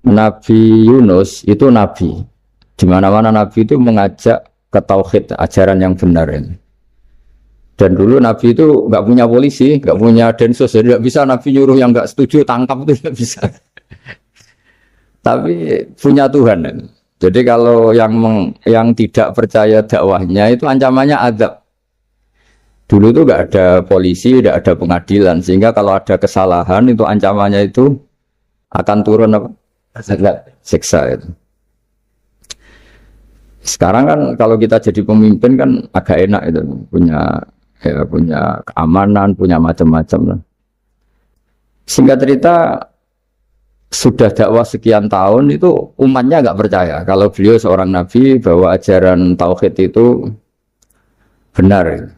Nabi Yunus itu nabi. Di mana-mana nabi itu mengajak ke tauhid, ajaran yang benar ini. Dan dulu nabi itu nggak punya polisi, nggak punya densus, jadi nggak bisa nabi nyuruh yang nggak setuju tangkap itu nggak bisa. Tapi punya Tuhan. Ini. Jadi kalau yang tidak percaya dakwahnya itu ancamannya azab. Dulu itu nggak ada polisi, nggak ada pengadilan, sehingga kalau ada kesalahan itu ancamannya itu akan turun apa? Siksa itu. Sekarang kan kalau kita jadi pemimpin kan agak enak itu, punya keamanan, punya macam-macam. Singkat cerita sudah dakwah sekian tahun itu umatnya nggak percaya kalau beliau seorang nabi bahwa ajaran tauhid itu benar.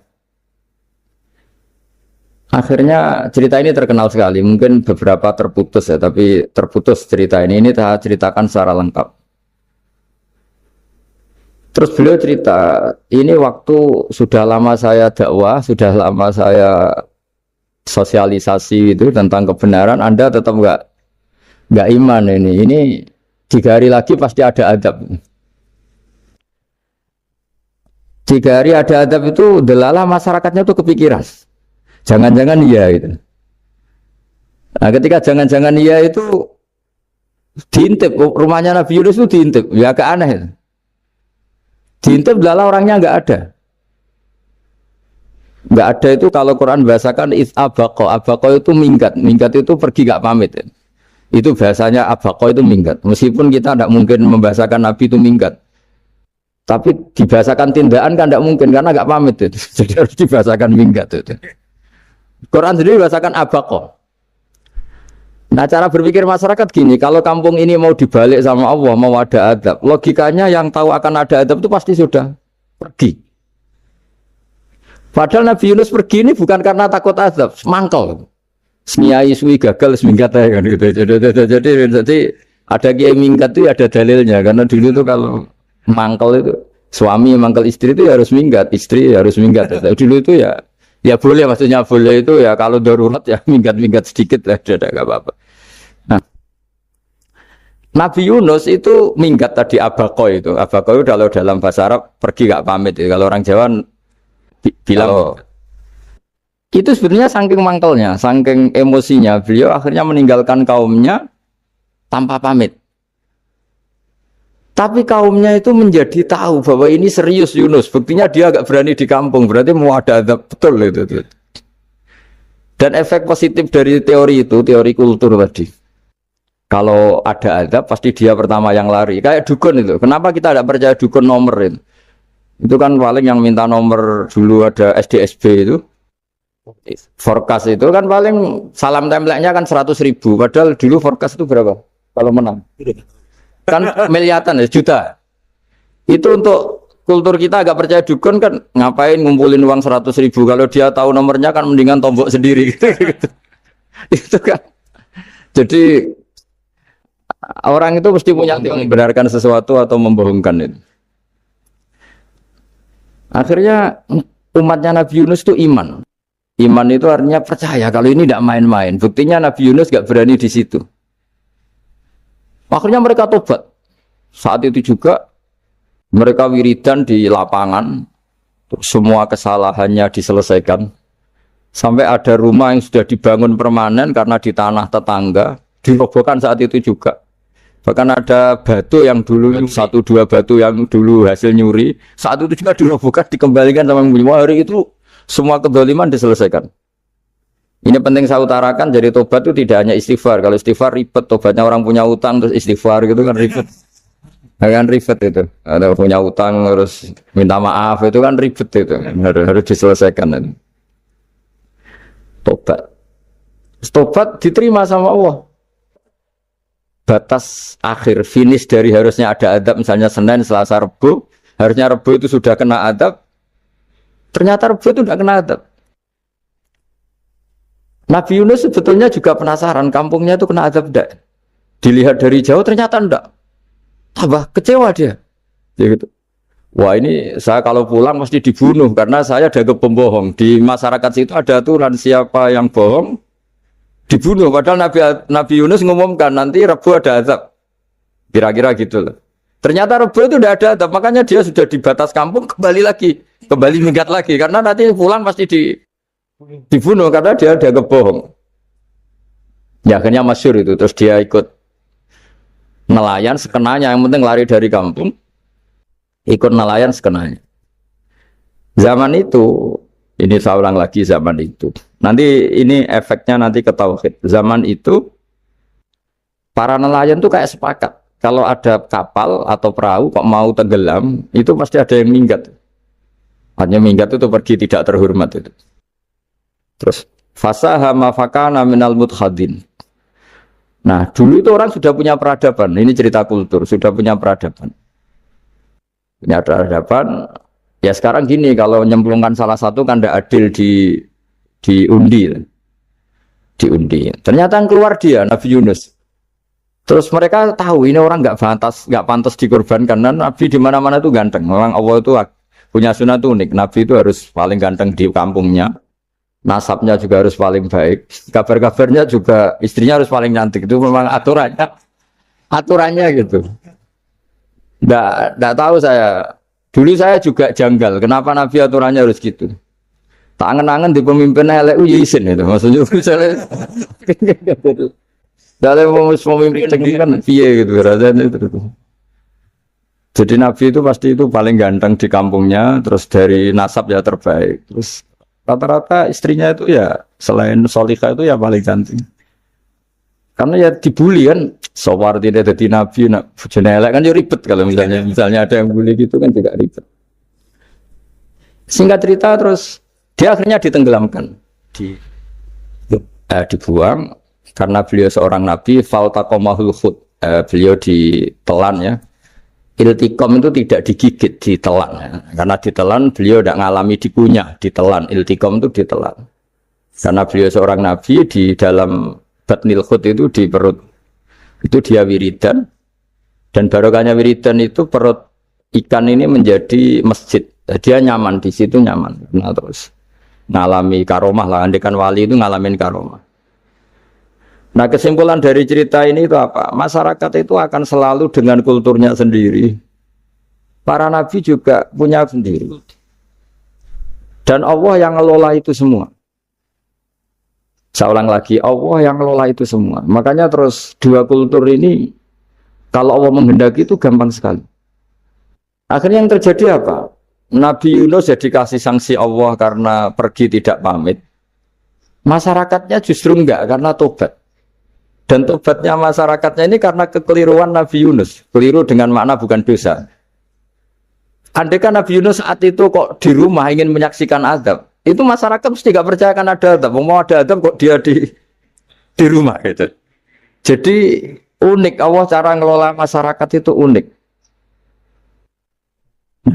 Akhirnya cerita ini terkenal sekali, mungkin beberapa terputus ya, tapi terputus cerita ini saya ceritakan secara lengkap. Terus beliau cerita, ini waktu sudah lama saya dakwah, sudah lama saya sosialisasi itu tentang kebenaran, Anda tetap nggak iman ini 3 hari lagi pasti ada adab. 3 hari ada adab itu delalah masyarakatnya tuh kepikiran. Jangan-jangan iya itu. Nah, ketika jangan-jangan iya itu diintip rumahnya Nabi Yunus itu diintip, ya agak aneh. Itu. Diintip delalah orangnya nggak ada. Nggak ada itu kalau Quran bahasakan abaqo itu minggat itu pergi nggak pamit. Ya. Itu bahasanya abaqo itu minggat. Meskipun kita tidak mungkin membahasakan Nabi itu minggat. Tapi dibahasakan tindakan kan tidak mungkin karena nggak pamit itu. Jadi harus dibahasakan minggat itu. Quran sendiri bahasakan abaqo. Nah cara berpikir masyarakat gini, kalau kampung ini mau dibalik sama Allah, mau ada adab, logikanya yang tahu akan ada adab itu pasti sudah pergi. Padahal Nabi Yunus pergi ini bukan karena takut adab, mangkel. Semiai suwi gagal seminggat ya kan gitu. Jadi ada kiai minggat itu ada dalilnya karena dulu itu kalau mangkel itu suami mangkel istri itu ya harus minggat, istri harus minggat. Dulu itu ya boleh, maksudnya boleh itu ya kalau darurat ya minggat sedikit lah, tidak apa-apa. Nah, Nabi Yunus itu minggat tadi abaqo itu kalau dalam bahasa Arab pergi gak pamit. Ya. Kalau orang Jawa bilang itu sebenarnya saking mangkelnya, saking emosinya beliau akhirnya meninggalkan kaumnya tanpa pamit. Tapi kaumnya itu menjadi tahu bahwa ini serius Yunus. Buktinya dia agak berani di kampung. Berarti mau ada adab betul itu. Dan efek positif dari teori itu, teori kultur tadi. Kalau ada adab, pasti dia pertama yang lari. Kayak dukun itu. Kenapa kita tidak percaya dukun nomor itu? Itu kan paling yang minta nomor dulu ada SDSB itu. Forecast itu kan paling salam template-nya kan 100.000. Padahal dulu forecast itu berapa? Kalau menang. Kan miliaran ya, juta. Itu untuk kultur kita agak percaya dukun kan ngapain ngumpulin uang 100.000 kalau dia tahu nomornya kan mendingan tombok sendiri gitu. Itu kan. Jadi orang itu mesti punya membenarkan sesuatu atau membohongkan itu. Akhirnya umatnya Nabi Yunus itu iman. Iman itu artinya percaya kalau ini tidak main-main. Buktinya Nabi Yunus gak berani di situ. Akhirnya mereka tobat. Saat itu juga mereka wiridan di lapangan. Semua kesalahannya diselesaikan. Sampai ada rumah yang sudah dibangun permanen karena di tanah tetangga. Dirobohkan saat itu juga. Bahkan ada batu yang dulu, 1-2 batu yang dulu hasil nyuri. Saat itu juga dirobohkan, dikembalikan sama yang punya. Hari itu semua kedoliman diselesaikan. Ini penting saya utarakan, jadi tobat itu tidak hanya istighfar. Kalau istighfar ribet, tobatnya orang punya utang terus istighfar gitu kan ribet. Kan ribet itu. Ada punya utang terus minta maaf itu kan ribet itu. Harus diselesaikan itu. Tobat. Tobat diterima sama Allah. Batas akhir finish dari harusnya ada adab misalnya Senin, Selasa, Rebu. Harusnya Rebu itu sudah kena adab. Ternyata Rebu itu tidak kena adab. Nabi Yunus sebetulnya juga penasaran kampungnya itu kena azab enggak. Dilihat dari jauh ternyata enggak. Tambah kecewa dia. Ya gitu. Wah ini saya kalau pulang mesti dibunuh karena saya ada pembohong. Di masyarakat situ ada aturan siapa yang bohong dibunuh. Padahal Nabi Yunus ngumumkan nanti Rabu ada azab. Kira-kira gitu loh. Ternyata Rebo itu tidak ada, makanya dia sudah di batas kampung kembali lagi, kembali minggat lagi karena nanti pulang pasti dibunuh karena dia kebohong. Ya akhirnya masyhur itu, terus dia ikut nelayan sekenanya, yang penting lari dari kampung, ikut nelayan sekenanya. Zaman itu, ini saya ulang lagi zaman itu. Nanti ini efeknya nanti ke tauhid. Zaman itu para nelayan tuh kayak sepakat. Kalau ada kapal atau perahu kok mau tenggelam, itu pasti ada yang minggat. Hanya minggat itu pergi tidak terhormat itu. Terus fasahama fakana minal mudkhadin. Nah, dulu itu orang sudah punya peradaban. Ini cerita kultur, sudah punya peradaban. Punya peradaban. Ya sekarang gini, kalau nyemplungkan salah satu kan tidak adil diundi. Diundi. Ternyata yang keluar dia Nabi Yunus. Terus mereka tahu ini orang nggak pantas dikorbankan. Dan Nabi di mana-mana itu ganteng. Orang Allah itu punya sunnah itu unik. Nabi itu harus paling ganteng di kampungnya. Nasabnya juga harus paling baik. Kabar-kabarnya juga istrinya harus paling cantik. Itu memang aturannya gitu. Nggak tahu saya. Dulu saya juga janggal. Kenapa Nabi aturannya harus gitu? Tak angen-angen di pemimpinnya LU izin itu. Maksudnya misalnya. Dalam pemimpin tinggi kan piye gitu rasanya itu. Jadi Nabi itu pasti itu paling ganteng di kampungnya, terus dari nasab ya terbaik. Terus rata-rata istrinya itu ya selain solihah itu ya paling cantik. Karena ya dibully kan, sowar tidak jadi Nabi, nak bujane elek kan ya ribet kalau misalnya ada yang bully gitu kan juga ribet. Singkat cerita terus dia akhirnya ditenggelamkan, dibuang. Karena beliau seorang nabi, faltaqomahul khut, beliau ditelan ya. Iltiqom itu tidak digigit, ditelan ya. Karena ditelan beliau tidak ngalami dikunyah, ditelan. Iltiqom itu ditelan. Karena beliau seorang nabi di dalam batnil khut itu di perut itu dia wiridan, dan barokahnya wiridan itu perut ikan ini menjadi masjid. Dia nyaman di situ nyaman. Nah terus ngalami karomah lah, andekan wali itu ngalamin karomah. Nah kesimpulan dari cerita ini itu apa? Masyarakat itu akan selalu dengan kulturnya sendiri. Para nabi juga punya sendiri. Dan Allah yang ngelola itu semua. Saya ulang lagi, Allah yang ngelola itu semua. Makanya terus dua kultur ini, kalau Allah menghendaki itu gampang sekali. Akhirnya yang terjadi apa? Nabi Yunus jadi kasih sanksi Allah karena pergi tidak pamit. Masyarakatnya justru enggak, karena tobat. Dan tobatnya masyarakatnya ini karena kekeliruan Nabi Yunus. Keliru dengan makna bukan dosa. Andai kan Nabi Yunus saat itu kok di rumah ingin menyaksikan azab, itu masyarakat mesti gak percaya akan ada azab. Mau ada azab kok dia di rumah gitu. Jadi unik, Allah cara ngelola masyarakat itu unik.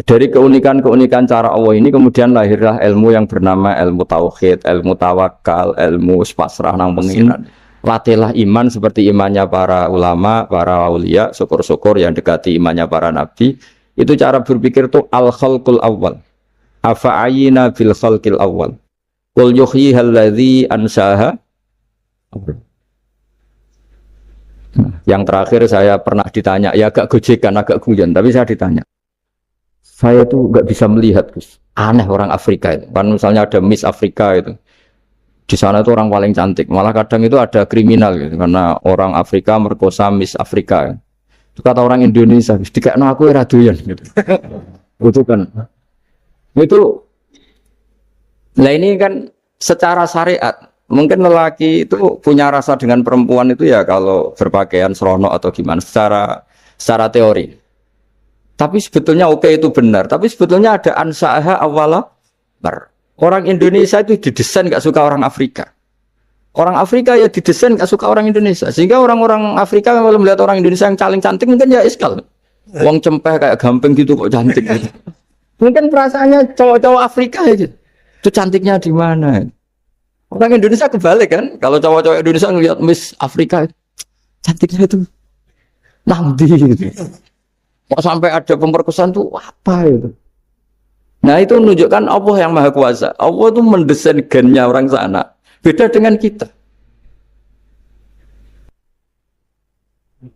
Dari keunikan-keunikan cara Allah ini kemudian lahirlah ilmu yang bernama ilmu tauhid, ilmu tawakal, ilmu pasrah nang pengiran. Latihlah iman seperti imannya para ulama, para aulia, syukur-syukur yang dekati imannya para nabi. Itu cara berpikir tuh al-khalqul awal. Afa'ayina bil khalqil awal. Qul yuhyihal ladzi ansaha. Yang terakhir saya pernah ditanya, ya agak gojekan, agak guyon, tapi saya ditanya. Saya tuh nggak bisa melihat, Gus. Aneh orang Afrika itu. Kan misalnya ada Miss Afrika itu. Di sana itu orang paling cantik. Malah kadang itu ada kriminal gitu. Karena orang Afrika merkosa Miss Afrika. Itu kata orang Indonesia, dikakno aku ora doyan gitu. Itu kan. Itu lah ini kan secara syariat. Mungkin lelaki itu punya rasa dengan perempuan itu ya kalau berpakaian seronok atau gimana secara teori. Tapi sebetulnya oke itu benar. Tapi sebetulnya ada ansa'aha awala bar. Orang Indonesia itu didesain gak suka orang Afrika. Orang Afrika ya didesain gak suka orang Indonesia. Sehingga orang-orang Afrika kalau melihat orang Indonesia yang paling cantik mungkin ya iskal. Wong cempeh kayak gampang gitu kok cantik gitu. Mungkin perasaannya cowok-cowok Afrika gitu. Itu cantiknya di mana? Orang Indonesia kebalik kan. Kalau cowok-cowok Indonesia ngelihat Miss Afrika cantiknya itu nang ndi gitu. Kok sampai ada pemerkosaan tuh apa itu? Nah itu menunjukkan Allah yang Maha Kuasa. Allah itu mendesain gennya orang sana. Beda dengan kita.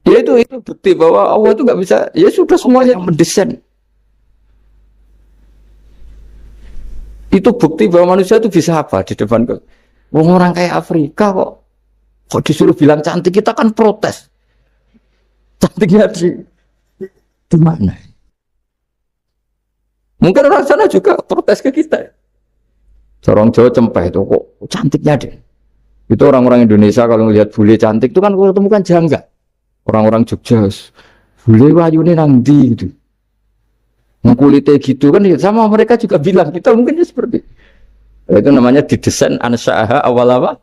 Ya itu bukti bahwa Allah itu nggak bisa. Ya sudah semuanya mendesain. Itu bukti bahwa manusia itu bisa apa di depan kok. Orang kayak Afrika kok disuruh bilang cantik, kita kan protes. Cantiknya di mana? Mungkin orang sana juga protes ke kita. Orang Jawa cempeh itu kok cantiknya deh. Itu orang-orang Indonesia kalau melihat bule cantik itu kan kalau temukan janggal. Orang-orang Jogja, bule wayune nang ndi gitu. Kulitnya gitu kan ya sama mereka juga bilang kita mungkin seperti itu namanya didesain ansyaha awal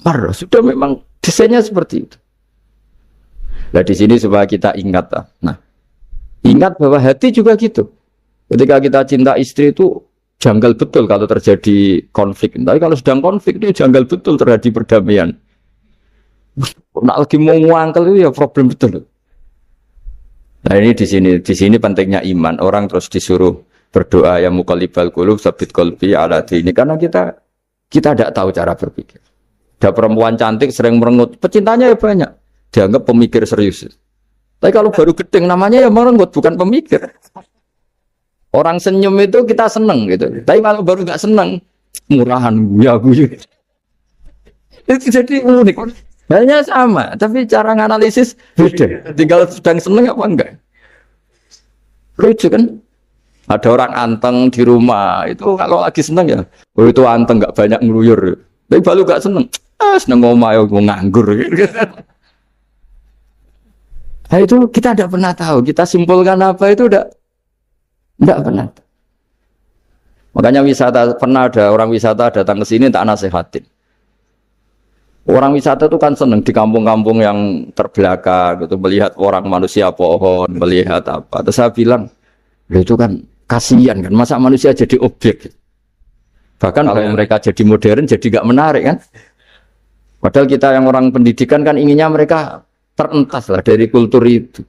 marah sudah memang desainnya seperti itu. Nah di sini supaya kita ingat nah ingat bahwa hati juga gitu. Ketika kita cinta istri itu janggal betul kalau terjadi konflik. Tapi kalau sedang konflik itu janggal betul terjadi perdamaian. Nak lagi mau ngangkel itu ya problem betul. Nah ini di sini pentingnya iman. Orang terus disuruh berdoa ya muqallibal qulub tsabit qalbi ala dini karena kita tidak tahu cara berpikir. Ada perempuan cantik sering merengut, pecintanya ya banyak. Dianggap pemikir serius. Tapi kalau baru gedeng namanya ya merengut bukan pemikir. Orang senyum itu kita seneng gitu. Tapi kalau baru nggak seneng murahan guyu. Itu jadi unik. Hanya sama, tapi cara nganalisis beda. Tinggal sedang seneng apa enggak. Lucu kan? Ada orang anteng di rumah, itu kalau lagi seneng ya, oh itu anteng enggak banyak ngeluyur. Tapi baru enggak seneng, seneng ngomah ya nganggur. Nah itu kita tidak pernah tahu, kita simpulkan apa itu tidak pernah. Makanya pernah ada orang wisata datang ke sini tak nasihatin. Orang wisata itu kan senang di kampung-kampung yang terbelakang gitu, melihat orang manusia pohon, melihat apa. Terus saya bilang, itu kan kasihan kan, masa manusia jadi objek. Bahkan kalau mereka jadi modern, jadi gak menarik kan. Padahal kita yang orang pendidikan kan inginnya mereka terentas lah dari kultur itu.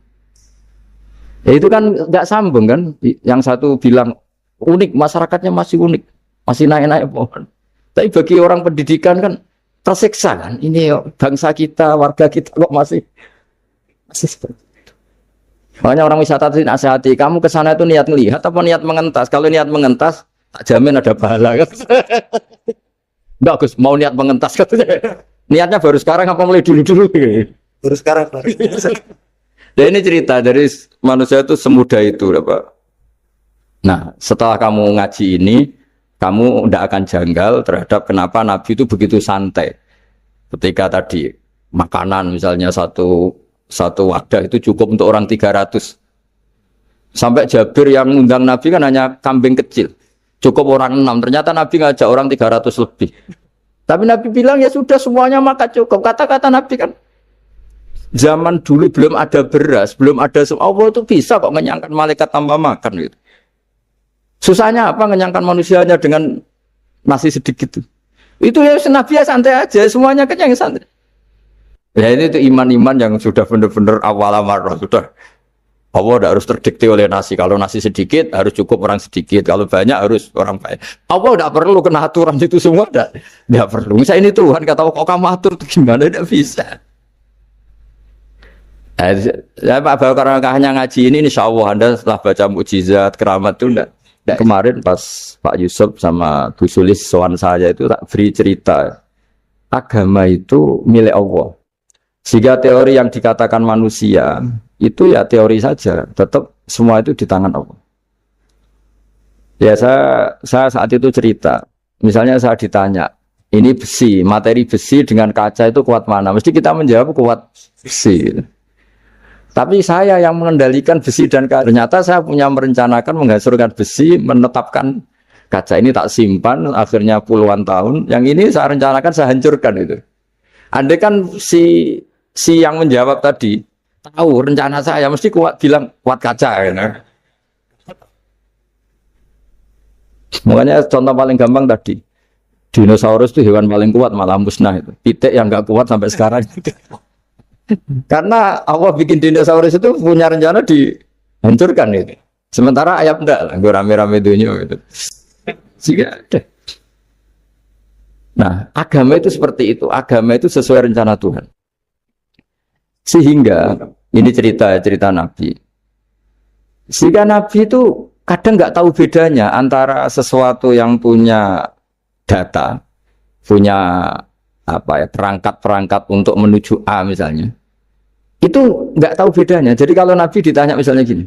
Ya itu kan gak sambung kan. Yang satu bilang unik, masyarakatnya masih unik, masih naik-naik pohon. Tapi bagi orang pendidikan kan tersiksa kan, ini bangsa kita, warga kita kok masih seperti itu. Makanya orang wisata itu nasihati, kamu ke sana itu niat melihat apa niat mengentas? Kalau niat mengentas, tak jamin ada pahala kan. Enggak Gus, mau niat mengentas katanya. Niatnya baru sekarang apa mulai dulu-dulu? Baru sekarang. Dan ini cerita dari manusia itu semudah itu, Pak. Nah, setelah kamu ngaji ini, kamu tidak akan janggal terhadap kenapa Nabi itu begitu santai. Ketika tadi makanan misalnya satu wadah itu cukup untuk orang 300. Sampai Jabir yang undang Nabi kan hanya kambing kecil. Cukup orang 6. Ternyata Nabi ngajak orang 300 lebih. Tapi Nabi bilang ya sudah semuanya makan cukup. Kata-kata Nabi kan zaman dulu belum ada beras, belum ada Allah itu bisa kok mengenyangkan malaikat tanpa makan gitu. Susahnya apa ngenyangkan manusianya dengan nasi sedikit itu ya Nabi ya santai aja, semuanya kenyang santai. Ya ini itu iman-iman yang sudah benar-benar awal amarah sudah. Allah tidak harus terdikte oleh nasi. Kalau nasi sedikit harus cukup orang sedikit. Kalau banyak harus orang banyak. Allah tidak perlu kena aturan itu semua. Tidak perlu. Misalnya ini Tuhan kata kok kamu atur itu gimana? Tidak bisa. Ya Pak karena hanya ngaji ini insya Allah Anda setelah baca mukjizat keramat itu tidak. Kemarin pas Pak Yusuf sama Bu Sulis soal saya itu tak beri cerita agama itu milik Allah. Sehingga teori yang dikatakan manusia itu ya teori saja, tetap semua itu di tangan Allah. Ya saya saat itu cerita, misalnya saya ditanya, ini besi, materi besi dengan kaca itu kuat mana? Mesti kita menjawab kuat besi. Tapi saya yang mengendalikan besi dan kaca. Ternyata saya punya merencanakan menghasilkan besi, menetapkan kaca ini tak simpan, akhirnya puluhan tahun. Yang ini saya rencanakan, saya hancurkan itu. Andai kan si yang menjawab tadi tahu rencana saya, mesti kuat bilang kuat kaca. Ya. Makanya contoh paling gampang tadi, dinosaurus itu hewan paling kuat malah musnah itu. Pitik yang nggak kuat sampai sekarang. Karena Allah bikin dinosaurus itu punya rencana dihancurkan itu. Sementara ayam enggak lah, gue rame-rame dunia gitu. Sehingga ada. Nah, agama itu seperti itu. Agama itu sesuai rencana Tuhan. Sehingga ini cerita Nabi. Sehingga Nabi itu kadang nggak tahu bedanya antara sesuatu yang punya data, punya perangkat-perangkat untuk menuju A misalnya. Itu nggak tahu bedanya. Jadi kalau Nabi ditanya misalnya gini,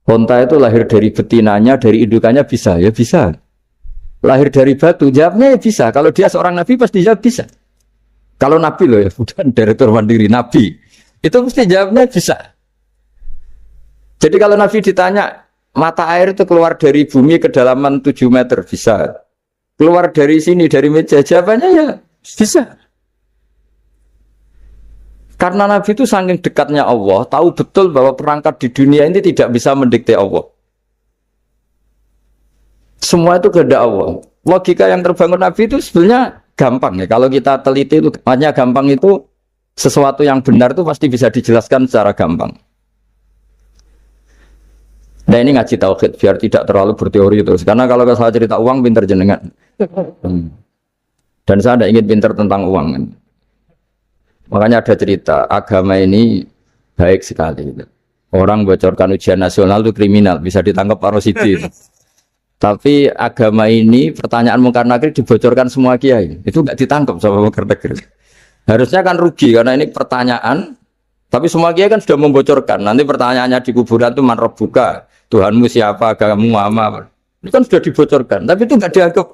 onta itu lahir dari betinanya, dari indukannya bisa, ya bisa. Lahir dari batu, jawabnya ya bisa. Kalau dia seorang Nabi pasti jawab bisa. Kalau Nabi loh ya, bukan direktur mandiri, Nabi. Itu mesti jawabnya bisa. Jadi kalau Nabi ditanya, mata air itu keluar dari bumi kedalaman 7 meter, bisa. Keluar dari sini, dari meja, jawabannya ya bisa. Karena Nabi itu saking dekatnya Allah, tahu betul bahwa perangkat di dunia ini tidak bisa mendikte Allah. Semua itu kehendak Allah. Logika yang terbangun Nabi itu sebenarnya gampang ya. Kalau kita teliti itu hanya gampang itu sesuatu yang benar itu pasti bisa dijelaskan secara gampang. Nah ini ngaji tauhid biar tidak terlalu berteori terus. Karena kalau saya cerita uang pinter jenengan. Dan saya tidak ingin pinter tentang uang. Makanya ada cerita agama ini baik sekali. Orang bocorkan ujian nasional itu kriminal, bisa ditangkap Pak Rosidi. Tapi agama ini pertanyaan mungkar nakir dibocorkan semua kiai. Itu nggak ditangkap sama mungkar nakir. Harusnya kan rugi karena ini pertanyaan. Tapi semua kiai kan sudah membocorkan. Nanti pertanyaannya di kuburan itu man rabbuka, Tuhanmu siapa, agamamu apa. Itu kan sudah dibocorkan. Tapi itu nggak dianggap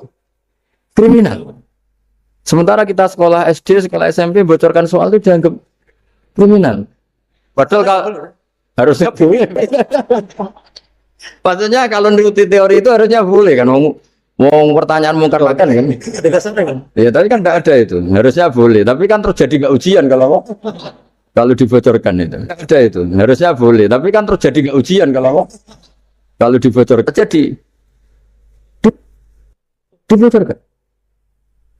kriminal. Sementara kita sekolah SD, sekolah SMP bocorkan soal itu dianggap kriminal. Padahal kalau harusnya boleh. Maksudnya kalau nuruti teori itu harusnya boleh kan. Mau pertanyaan mungkar nakir kan. Ya tapi kan tidak ada itu. Harusnya boleh. Tapi kan terjadi nggak ujian kalau dibocorkan itu. Tidak ada itu. Harusnya boleh. Tapi kan terjadi nggak ujian kalau dibocorkan. Jadi dibocorkan.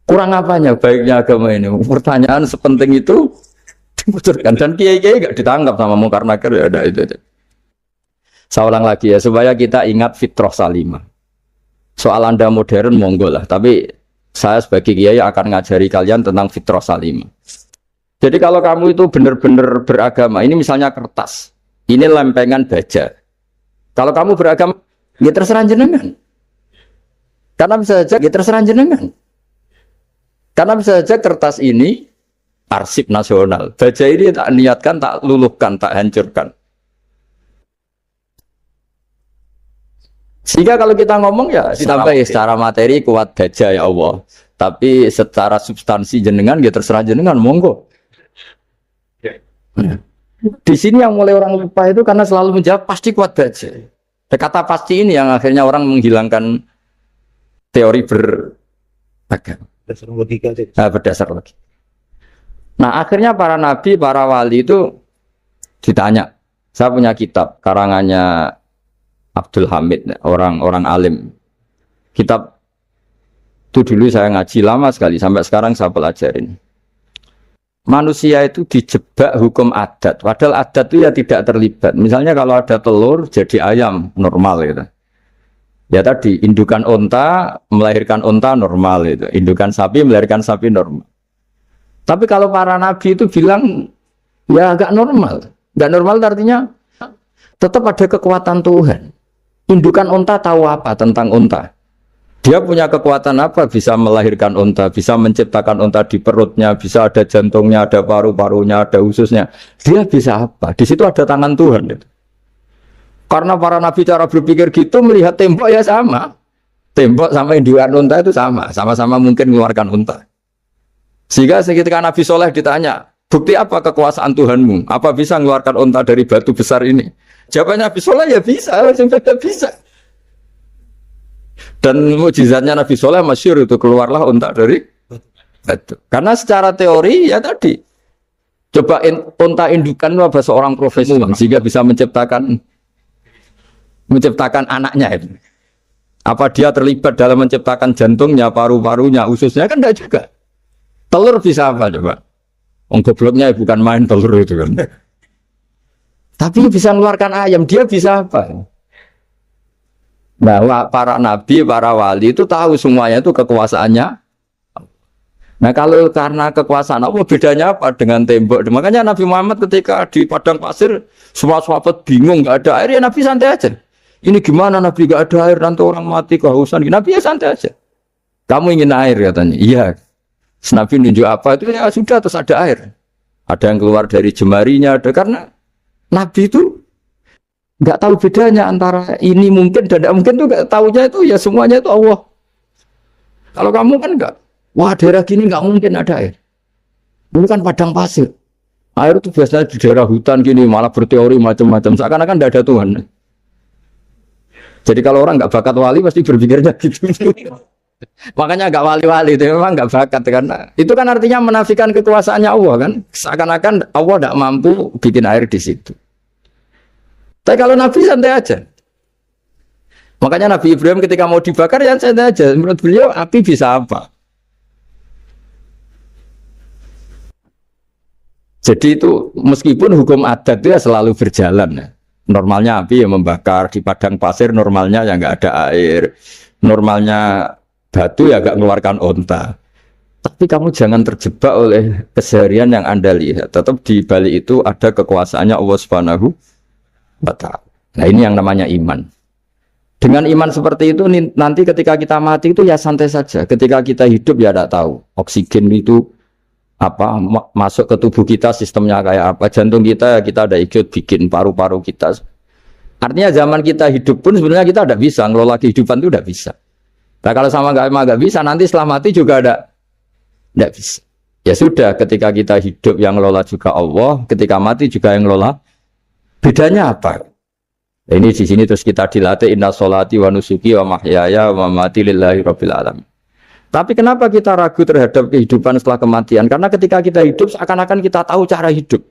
Kurang apanya baiknya agama ini? Pertanyaan sepenting itu dibocorkan. Dan kiai-kiai nggak ditangkap sama mungkar nakir. Ya ada itu. Saya ulang lagi ya, supaya kita ingat fitrah salimah. Soal Anda modern, monggo lah. Tapi saya sebagai kiai akan ngajari kalian tentang fitrah salimah. Jadi kalau kamu itu benar-benar beragama, ini misalnya kertas, ini lempengan baja. Kalau kamu beragama, ya terserah jenengan. Karena bisa saja, ya terserah jenengan. Karena bisa saja kertas ini arsip nasional. Baja ini tak niatkan, tak luluhkan, tak hancurkan. Sehingga kalau kita ngomong ya ditambah ya secara materi kuat baja ya Allah. Tapi secara substansi jenengan ya terserah jenengan monggo. Di sini yang mulai orang lupa itu karena selalu menjawab pasti kuat baja. Kata pasti ini yang akhirnya orang menghilangkan teori beragama. Berdasar logika. Berdasar logika. Nah akhirnya para nabi, para wali itu ditanya. Saya punya kitab karangannya Abdul Hamid, orang alim. Kitab itu dulu saya ngaji lama sekali, sampai sekarang saya pelajarin. Manusia itu dijebak hukum adat, padahal adat itu ya tidak terlibat. Misalnya kalau ada telur jadi ayam normal gitu. Ya tadi indukan onta melahirkan onta normal itu, indukan sapi melahirkan sapi normal. Tapi kalau para nabi itu bilang ya agak normal, nggak normal artinya tetap ada kekuatan Tuhan. Indukan onta tahu apa tentang onta? Dia punya kekuatan apa? Bisa melahirkan onta, bisa menciptakan onta di perutnya, bisa ada jantungnya, ada paru-parunya, ada ususnya. Dia bisa apa? Di situ ada tangan Tuhan. Karena para nabi cara berpikir gitu melihat tembok ya sama. Tembok sama indukan onta itu sama, sama-sama mungkin mengeluarkan onta. Sehingga ketika Nabi Soleh ditanya, bukti apa kekuasaan Tuhanmu? Apa bisa mengeluarkan onta dari batu besar ini? Jawabannya Nabi Soleh ya bisa, langsung bisa. Dan mukjizatnya Nabi Soleh masyhur itu keluarlah onta dari batu. Karena secara teori ya tadi, coba onta indukan itu apa seorang profesor sehingga bisa menciptakan anaknya itu. Apa dia terlibat dalam menciptakan jantungnya, paru-parunya, ususnya kan enggak juga. Telur bisa apa coba? Gobloknya bukan main telur itu kan. Tapi bisa mengeluarkan ayam, dia bisa apa? Nah, para nabi, para wali itu tahu semuanya itu kekuasaannya. Nah kalau karena kekuasaan Allah bedanya apa dengan tembok? Makanya Nabi Muhammad ketika di padang pasir semua sahabat bingung nggak ada air ya Nabi santai aja. Ini gimana Nabi nggak ada air nanti orang mati kehausan. Nabi ya santai aja. Kamu ingin air katanya. Iya. Nabi nunjuk apa itu ya sudah terus ada air. Ada yang keluar dari jemarinya ada karena Nabi itu nggak tahu bedanya antara ini mungkin dan tidak mungkin tuh nggak tahunya itu ya semuanya itu Allah. Kalau kamu kan nggak. Wah daerah gini nggak mungkin ada air. Ini kan padang pasir. Air itu biasanya di daerah hutan gini malah berteori macam-macam. Seakan-akan tidak ada Tuhan. Jadi kalau orang nggak bakat wali pasti berpikirnya gitu. Makanya nggak wali-wali itu memang nggak bakat karena itu kan artinya menafikan kekuasaannya Allah kan. Seakan-akan Allah tidak mampu bikin air di situ. Tapi kalau Nabi santai aja. Makanya Nabi Ibrahim ketika mau dibakar ya santai aja. Menurut beliau api bisa apa? Jadi itu meskipun hukum adat itu ya selalu berjalan ya. Normalnya api yang membakar di padang pasir, normalnya ya nggak ada air, normalnya batu ya nggak mengeluarkan onta. Tapi kamu jangan terjebak oleh keseharian yang Anda lihat. Tetap di balik itu ada kekuasaannya Allah Subhanahu wa Ta'ala. Nah ini yang namanya iman. Dengan iman seperti itu nanti ketika kita mati itu ya santai saja. Ketika kita hidup ya tidak tahu oksigen itu apa masuk ke tubuh kita sistemnya kayak apa, jantung kita ada ikut bikin, paru-paru kita. Artinya zaman kita hidup pun sebenarnya kita tidak bisa ngelola kehidupan itu tidak bisa. Nah kalau sama nggak bisa nanti setelah mati juga tidak bisa. Ya sudah ketika kita hidup yang ngelola juga Allah, ketika mati juga yang ngelola. Bedanya apa? Nah, ini di sini terus kita dilatih inna sholati wa nusuki wa mahyaya wa mamati lillahi rabbil alamin. Tapi kenapa kita ragu terhadap kehidupan setelah kematian? Karena ketika kita hidup seakan-akan kita tahu cara hidup.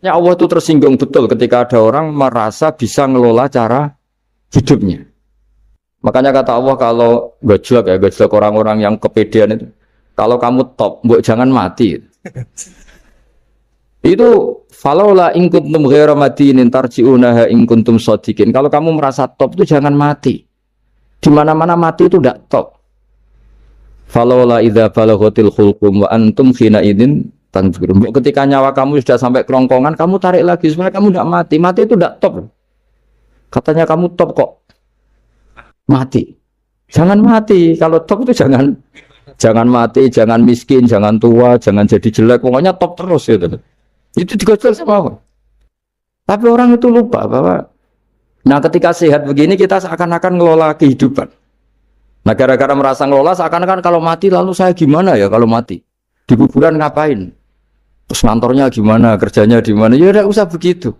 Ya Allah itu tersinggung betul ketika ada orang merasa bisa ngelola cara hidupnya. Makanya kata Allah kalau gojlok orang-orang yang kepedean itu, kalau kamu top, mbok jangan mati. Itu falaula in kuntum ghairu madinin tarji'unaha in kuntum shadiqin. Kalau kamu merasa top itu jangan mati. Di mana-mana mati itu tidak top. Falaula idza balaghatil khulqum wa antum khina idin tanzurun. Ketika nyawa kamu sudah sampai kerongkongan, kamu tarik lagi supaya kamu tidak mati. Mati itu tidak top. Katanya kamu top kok. Mati. Jangan mati. Kalau top itu jangan mati, jangan miskin, jangan tua, jangan jadi jelek. Pokoknya top terus gitu. Itu digosel sama Allah. Tapi orang itu lupa bahwa nah ketika sehat begini kita seakan-akan ngelola kehidupan. Nah gara-gara merasa ngelola seakan-akan kalau mati lalu saya gimana ya kalau mati? Di kuburan ngapain? Terus kantornya gimana? Kerjanya di mana? Ya udah usah begitu.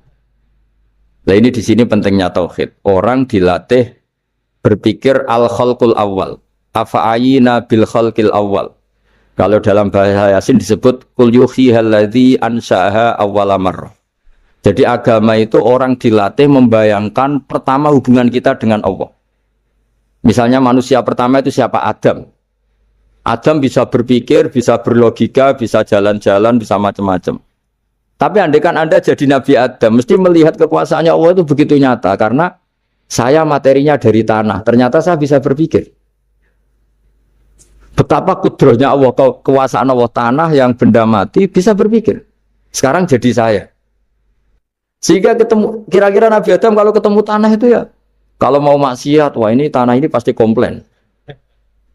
Nah ini di sini pentingnya tauhid. Orang dilatih berpikir al-khalqul awal. Afa'ayina bil khalqil awal. Kalau dalam bahasa Yasin disebut qul yuhyihal ladzi ansha'aha awwala marrah. Jadi agama itu orang dilatih membayangkan pertama hubungan kita dengan Allah. Misalnya manusia pertama itu siapa? Adam. Adam bisa berpikir, bisa berlogika, bisa jalan-jalan, bisa macam-macam. Tapi andaikan Anda jadi Nabi Adam, mesti melihat kekuasaannya Allah itu begitu nyata. Karena saya materinya dari tanah, ternyata saya bisa berpikir. Betapa kudrohnya Allah, kekuasaan Allah tanah yang benda mati bisa berpikir. Sekarang jadi saya. Sehingga ketemu kira-kira Nabi Adam kalau ketemu tanah itu ya kalau mau maksiat, wah ini tanah ini pasti komplain.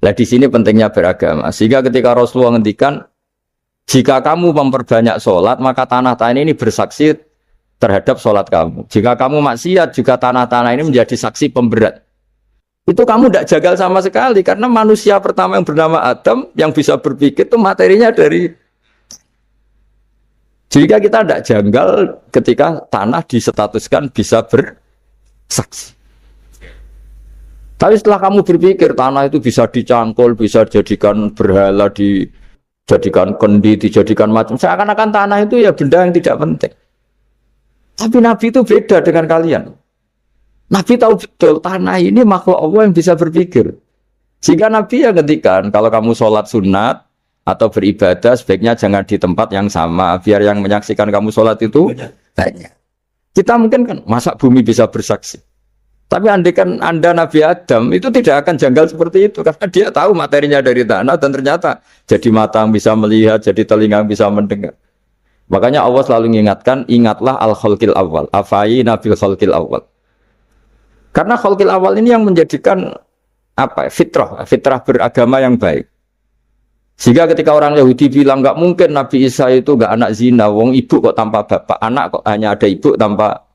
Nah di sini pentingnya beragama. Sehingga ketika Rasulullah ngendikan jika kamu memperbanyak sholat maka tanah-tanah ini bersaksi terhadap sholat kamu. Jika kamu maksiat juga tanah-tanah ini menjadi saksi pemberat. Itu kamu tidak jagal sama sekali karena manusia pertama yang bernama Adam yang bisa berpikir itu materinya dari. Jika kita tidak janggal ketika tanah disetatuskan bisa bersaksi. Tapi setelah kamu berpikir tanah itu bisa dicangkul, bisa dijadikan berhala, dijadikan kendi, dijadikan macam. Seakan-akan tanah itu ya benda yang tidak penting. Tapi Nabi itu beda dengan kalian. Nabi tahu betul tanah ini makhluk Allah yang bisa berpikir. Sehingga Nabi ya ngendikan kalau kamu sholat sunat atau beribadah sebaiknya jangan di tempat yang sama biar yang menyaksikan kamu sholat itu banyak. Kita mungkin kan masa bumi bisa bersaksi, Tapi andai kan Anda Nabi Adam itu tidak akan janggal seperti itu karena dia tahu materinya dari tanah dan ternyata jadi mata yang bisa melihat, jadi telinga yang bisa mendengar. Makanya Allah selalu mengingatkan, ingatlah al-khalqil awal, afayina bil khalqil awal. Karena khalqil awal ini yang menjadikan apa? Fitrah beragama yang baik. Sehingga ketika orang Yahudi bilang nggak mungkin Nabi Isa itu nggak anak zina, wong ibu kok tanpa bapak, anak kok hanya ada ibu tanpa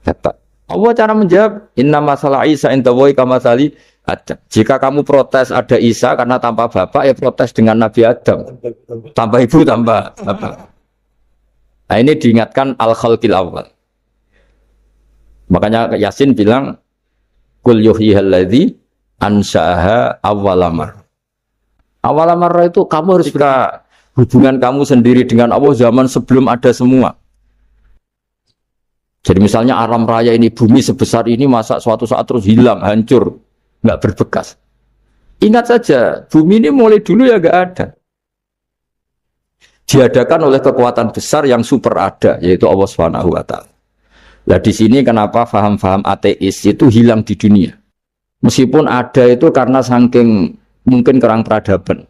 bapak. Allah cara menjawab, inna masalah Isa intawai kamasali Adam. Jika kamu protes ada Isa karena tanpa bapak, ya protes dengan Nabi Adam. Tanpa ibu, tanpa bapak. Nah ini diingatkan al-khalqil awal. Makanya Yasin bilang, Kul yuhyihalladzi ansa'aha awalamar. Awalamar itu kamu harus hubungan kamu sendiri dengan Allah zaman sebelum ada semua. Jadi misalnya alam raya ini, bumi sebesar ini, masa suatu saat terus hilang, hancur, nggak berbekas. Ingat saja, bumi ini mulai dulu ya nggak ada. Diadakan oleh kekuatan besar yang super ada, yaitu Allah Subhanahu wa Ta'ala. Nah di sini kenapa faham-faham ateis itu hilang di dunia. Meskipun ada itu karena saking mungkin kurang peradaban.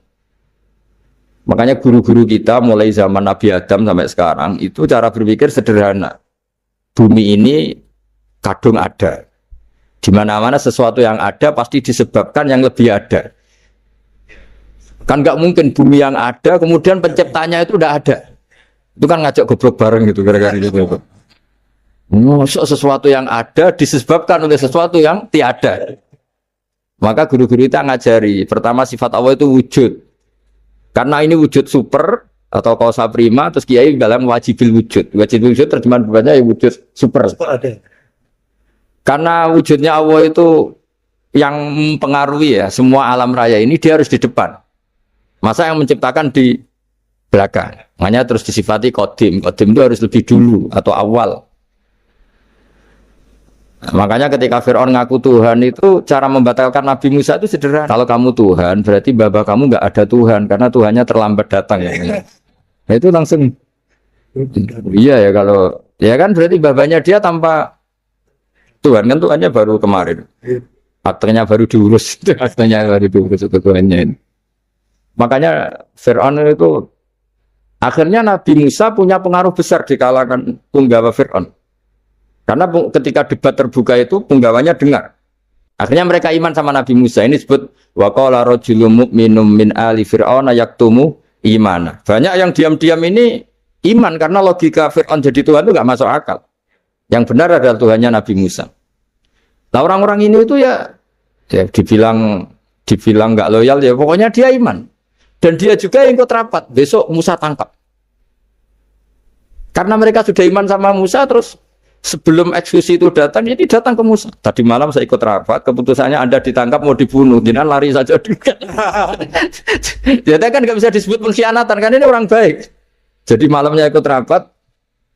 Makanya guru-guru kita mulai zaman Nabi Adam sampai sekarang itu cara berpikir sederhana. Bumi ini kadung ada. Di mana-mana sesuatu yang ada pasti disebabkan yang lebih ada. Kan nggak mungkin bumi yang ada kemudian penciptanya itu udah ada. Itu kan ngajak goblok bareng gitu gara-gara gitu. Sesuatu yang ada disebabkan oleh sesuatu yang tiada. Maka guru-guru kita ngajari pertama sifat Allah itu wujud. Karena ini wujud super atau kausa prima, terus kiai dalam wajibil wujud. Wajibil wujud terjemahan bawahnya ya wujud super. Karena wujudnya Allah itu yang mempengaruhi ya semua alam raya ini, dia harus di depan. Masa yang menciptakan di belakang. Makanya terus disifati qadim. Qadim itu harus lebih dulu atau awal. Makanya ketika Fir'aun ngaku Tuhan itu cara membatalkan Nabi Musa itu sederhana. Kalau kamu Tuhan berarti bapak kamu nggak ada Tuhan karena Tuhannya terlambat datang ya. Nah, itu langsung iya ya kalau ya kan berarti babanya dia tanpa Tuhan kan Tuhannya baru kemarin. Aktenya baru diurus, aktenya baru diurus itu Tuhannya ini. Makanya Fir'aun itu akhirnya Nabi Musa punya pengaruh besar di kalangan punggawa Fir'aun. Karena ketika debat terbuka itu punggawanya dengar. Akhirnya mereka iman sama Nabi Musa. Ini disebut wa qala rajulun mu'minun min ali fir'auna yaktumu imana. Banyak yang diam-diam ini iman karena logika Fir'aun jadi Tuhan itu enggak masuk akal. Yang benar adalah Tuhannya Nabi Musa. Nah orang-orang ini itu ya dibilang enggak loyal ya pokoknya dia iman. Dan dia juga yang ikut rapat. Besok Musa tangkap. Karena mereka sudah iman sama Musa terus sebelum eksekusi itu datang, ini datang ke Musa. Tadi malam saya ikut rapat, keputusannya Anda ditangkap mau dibunuh, jangan lari saja. Jadi kan nggak bisa disebut pengkhianatan, kan ini orang baik. Jadi malamnya ikut rapat,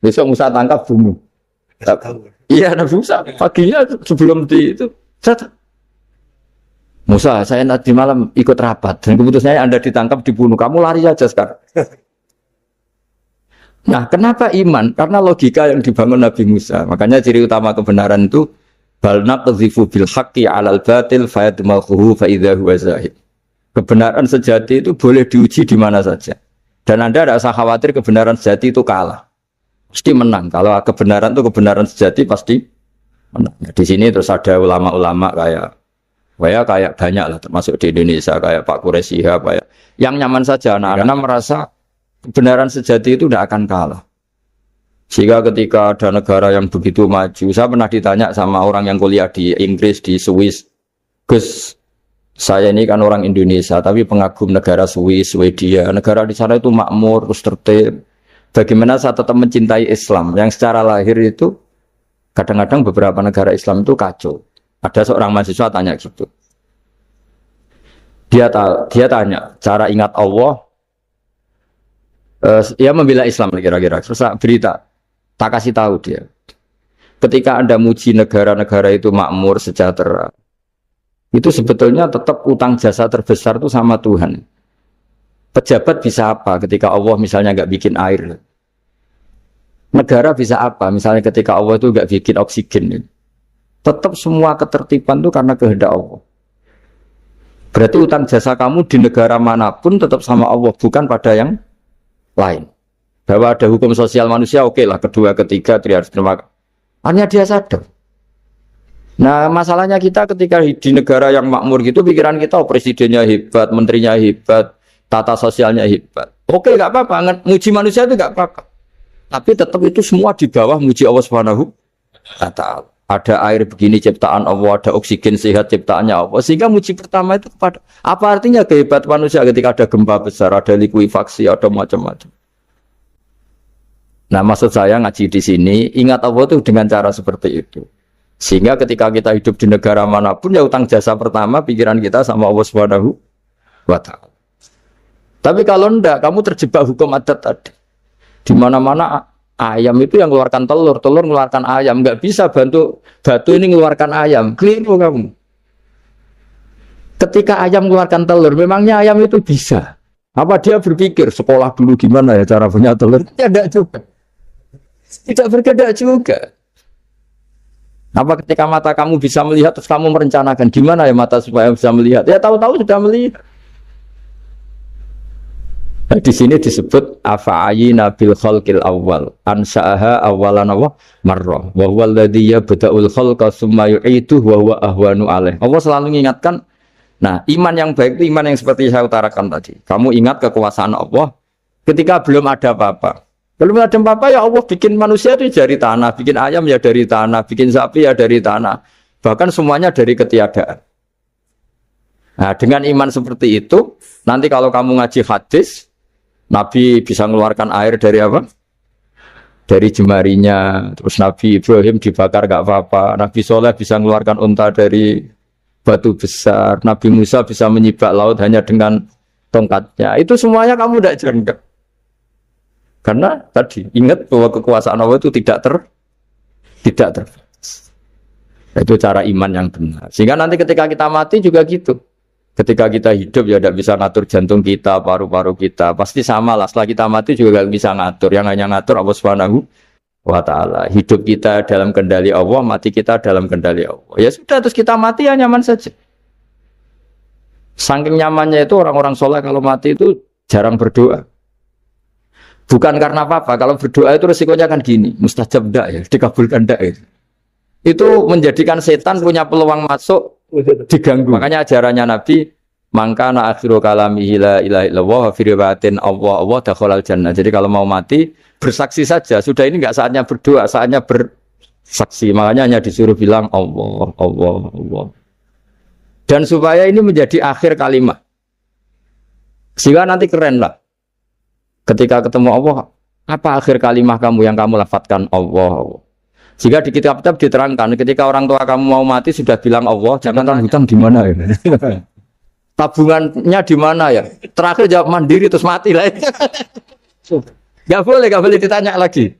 besok Musa tangkap bunuh. Iya, Nabi Musa paginya sebelum di itu, Musa, saya nanti malam ikut rapat dan keputusannya Anda ditangkap dibunuh, kamu lari saja sekarang. Nah, kenapa iman? Karena logika yang dibangun Nabi Musa. Makanya ciri utama kebenaran itu bal naqdhifu bil haqqi 'alal batil fayadmaghuhu fa idza huwa zahid. Kebenaran sejati itu boleh diuji di mana saja. Dan Anda tidak usah khawatir kebenaran sejati itu kalah. Pasti menang. Kalau kebenaran itu kebenaran sejati pasti menang. Nah, di sini terus ada ulama-ulama kayak banyak lah termasuk di Indonesia kayak Pak Quraisy kayak yang nyaman saja anak-anak merasa kebenaran sejati itu tidak akan kalah. Sehingga ketika ada negara yang begitu maju, saya pernah ditanya sama orang yang kuliah di Inggris, di Swiss, Gus, saya ini kan orang Indonesia, tapi pengagum negara Swiss, Swedia, negara di sana itu makmur, terus tertib. Bagaimana saya tetap mencintai Islam, yang secara lahir itu, kadang-kadang beberapa negara Islam itu kacau. Ada seorang mahasiswa tanya gitu. Dia tanya, cara ingat Allah, ya membela Islam kira-kira. Terus berita, tak kasih tahu dia. Ketika Anda muji negara-negara itu makmur, sejahtera, itu sebetulnya tetap utang jasa terbesar itu sama Tuhan. Pejabat bisa apa ketika Allah misalnya nggak bikin air? Negara bisa apa? Misalnya ketika Allah itu nggak bikin oksigen. Tetap semua ketertiban itu karena kehendak Allah. Berarti utang jasa kamu di negara manapun tetap sama Allah, bukan pada yang lain. Bahwa ada hukum sosial manusia, oke lah, kedua, ketiga, dia harus terima. Hanya dia sadar. Nah, masalahnya kita ketika di negara yang makmur gitu, pikiran kita, oh, presidennya hebat, menterinya hebat, tata sosialnya hebat. Oke, nggak apa-apa, muji manusia itu nggak apa-apa. Tapi tetap itu semua di bawah muji Allah Subhanahu wa Ta'ala. Ada air begini ciptaan Allah, ada oksigen sehat ciptaannya Allah. Sehingga muji pertama itu kepada apa artinya kehebatan manusia ketika ada gempa besar, ada likuifaksi, ada macam-macam. Nah, maksud saya ngaji di sini, ingat Allah itu dengan cara seperti itu. Sehingga ketika kita hidup di negara manapun, ya utang jasa pertama pikiran kita sama Allah Subhanahu wa Ta'ala. Tapi kalau enggak, kamu terjebak hukum adat tadi. Di mana-mana ayam itu yang mengeluarkan telur, telur mengeluarkan ayam. Enggak bisa bantu batu ini mengeluarkan ayam. Keliru kamu. Ketika ayam mengeluarkan telur, memangnya ayam itu bisa? Apa dia berpikir sekolah dulu gimana ya cara punya telur? Tidak juga. Tidak bergerak juga. Apa ketika mata kamu bisa melihat terus kamu merencanakan gimana ya mata supaya bisa melihat? Ya tahu-tahu sudah melihat. Nah, di sini disebut afa'ayina bil khalqil awal ansa'aha awalan wa marrah wa huwa alladhi yabda'ul khalqa tsumma yu'iduhu wa huwa ahwanu alaih. Allah selalu mengingatkan, nah, iman yang baik itu iman yang seperti saya utarakan tadi. Kamu ingat kekuasaan Allah ketika belum ada apa-apa. Belum ada apa-apa ya Allah bikin manusia itu dari tanah, bikin ayam ya dari tanah, bikin sapi ya dari tanah. Bahkan semuanya dari ketiadaan. Nah, dengan iman seperti itu, nanti kalau kamu ngaji hadis, Nabi bisa mengeluarkan air dari apa? Dari jemarinya. Terus Nabi Ibrahim dibakar gak apa-apa. Nabi Soleh bisa mengeluarkan unta dari batu besar. Nabi Musa bisa menyibak laut hanya dengan tongkatnya. Itu semuanya kamu tidak jangka. Karena tadi ingat bahwa kekuasaan Allah itu tidak terbatas. Itu cara iman yang benar. Sehingga nanti ketika kita mati juga gitu. Ketika kita hidup ya tidak bisa ngatur jantung kita, paru-paru kita. Pasti sama lah. Setelah kita mati juga tidak bisa ngatur. Yang hanya ngatur Allah Subhanahu wa Ta'ala. Hidup kita dalam kendali Allah, mati kita dalam kendali Allah. Ya sudah, terus kita mati ya nyaman saja. Saking nyamannya itu orang-orang soleh kalau mati itu jarang berdoa. Bukan karena apa-apa. Kalau berdoa itu resikonya kan gini. Mustajab enggak ya? Dikabulkan enggak itu? Itu menjadikan setan punya peluang masuk diganggu. Makanya ajarannya Nabi, mangkana akhiru kalamihi la ilaha illallah wa fi riwayatin Allah dakhalal jannah. Jadi kalau mau mati bersaksi saja. Sudah ini enggak saatnya berdoa, saatnya bersaksi. Makanya hanya disuruh bilang Allah, Allah, Allah. Dan supaya ini menjadi akhir kalimat. Sehingga nanti keren lah. Ketika ketemu Allah, apa akhir kalimat kamu yang kamu lafadzkan Allah, Allah. Jika di kitab-kitab diterangkan, ketika orang tua kamu mau mati sudah bilang Allah, jangan tanya hutang di mana ya? Tabungannya di mana ya? Terakhir jawab mandiri terus mati lah. Gak boleh ditanya lagi.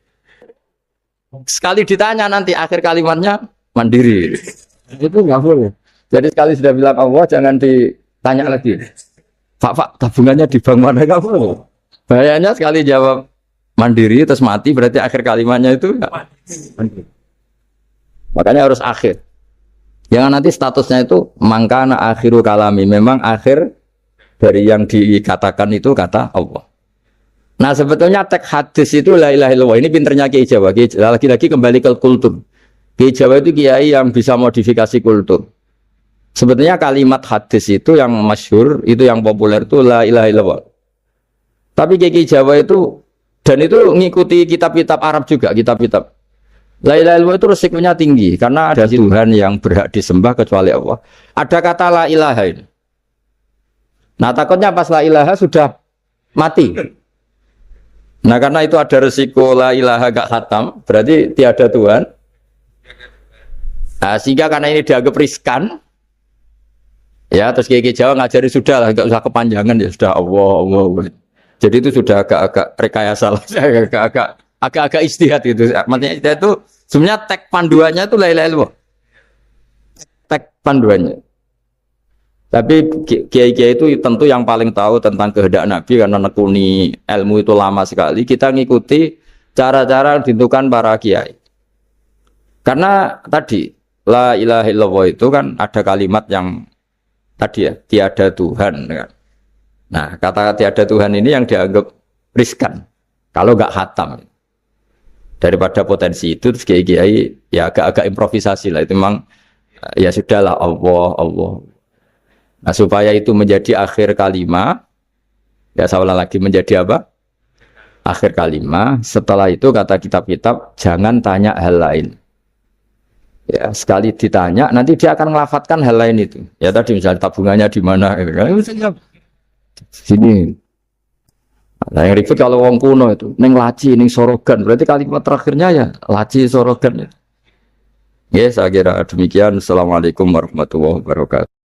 Sekali ditanya nanti akhir kalimatnya mandiri. Itu gak boleh. Jadi sekali sudah bilang Allah, jangan ditanya lagi. Pak, tabungannya di bank mana kamu? Bahayanya sekali jawab mandiri terus mati berarti akhir kalimatnya itu mandiri. Makanya harus akhir. Jangan nanti statusnya itu mangkana akhiru kalami. Memang akhir dari yang dikatakan itu kata Allah. Nah sebetulnya teks hadis itu la ilaha illallah. Ini pinternya Kiai Jawa. Lagi-lagi kembali ke kultur. Kiai Jawa itu kiai yang bisa modifikasi kultur. Sebetulnya kalimat hadis itu yang masyhur, itu yang populer itu la ilaha illallah. Tapi Kiai Jawa itu, dan itu ngikuti kitab-kitab Arab juga, kitab-kitab. La ilaha illallah itu resikonya tinggi, karena ada Tuhan yang berhak disembah kecuali Allah. Ada kata la ilaha ini. Nah takutnya pas la ilaha sudah mati. Nah karena itu ada resiko la ilaha gak khatam, berarti tiada Tuhan. Nah sehingga karena ini dianggap riskan, ya terus Kiai Jawa ngajari sudah lah, gak usah kepanjangan ya sudah Allah, Allah, Allah. Jadi itu sudah agak-agak rekayasa lah, agak-agak istihad gitu. Maksudnya itu sebenarnya teks panduannya itu la ilaha illallah. Teks panduannya. Tapi kiai-kiai itu tentu yang paling tahu tentang kehendak Nabi karena nekuni ilmu itu lama sekali. Kita ngikuti cara-cara yang ditentukan para kiai. Karena tadi la ilaha illallah itu kan ada kalimat yang tadi ya, tiada Tuhan kan. Nah, kata tiada Tuhan ini yang dianggap riskan kalau nggak khatam. Daripada potensi itu terus kiai-kiai ya agak-agak improvisasi lah, itu memang ya sudahlah, Allah Allah. Nah, supaya itu menjadi akhir kalimat, ya saya ulang lagi, menjadi apa? Akhir kalimat. Setelah itu kata kitab-kitab jangan tanya hal lain. Ya, sekali ditanya nanti dia akan ngelafatkan hal lain itu. Ya tadi misalnya tabungannya di mana gitu kan. Misalnya sini. Nah, yang ribet kalau wong kuno itu neng laci, neng sorogan. Berarti kalimat terakhirnya ya laci sorogan. Ya, saya kira demikian. Assalamualaikum warahmatullahi wabarakatuh.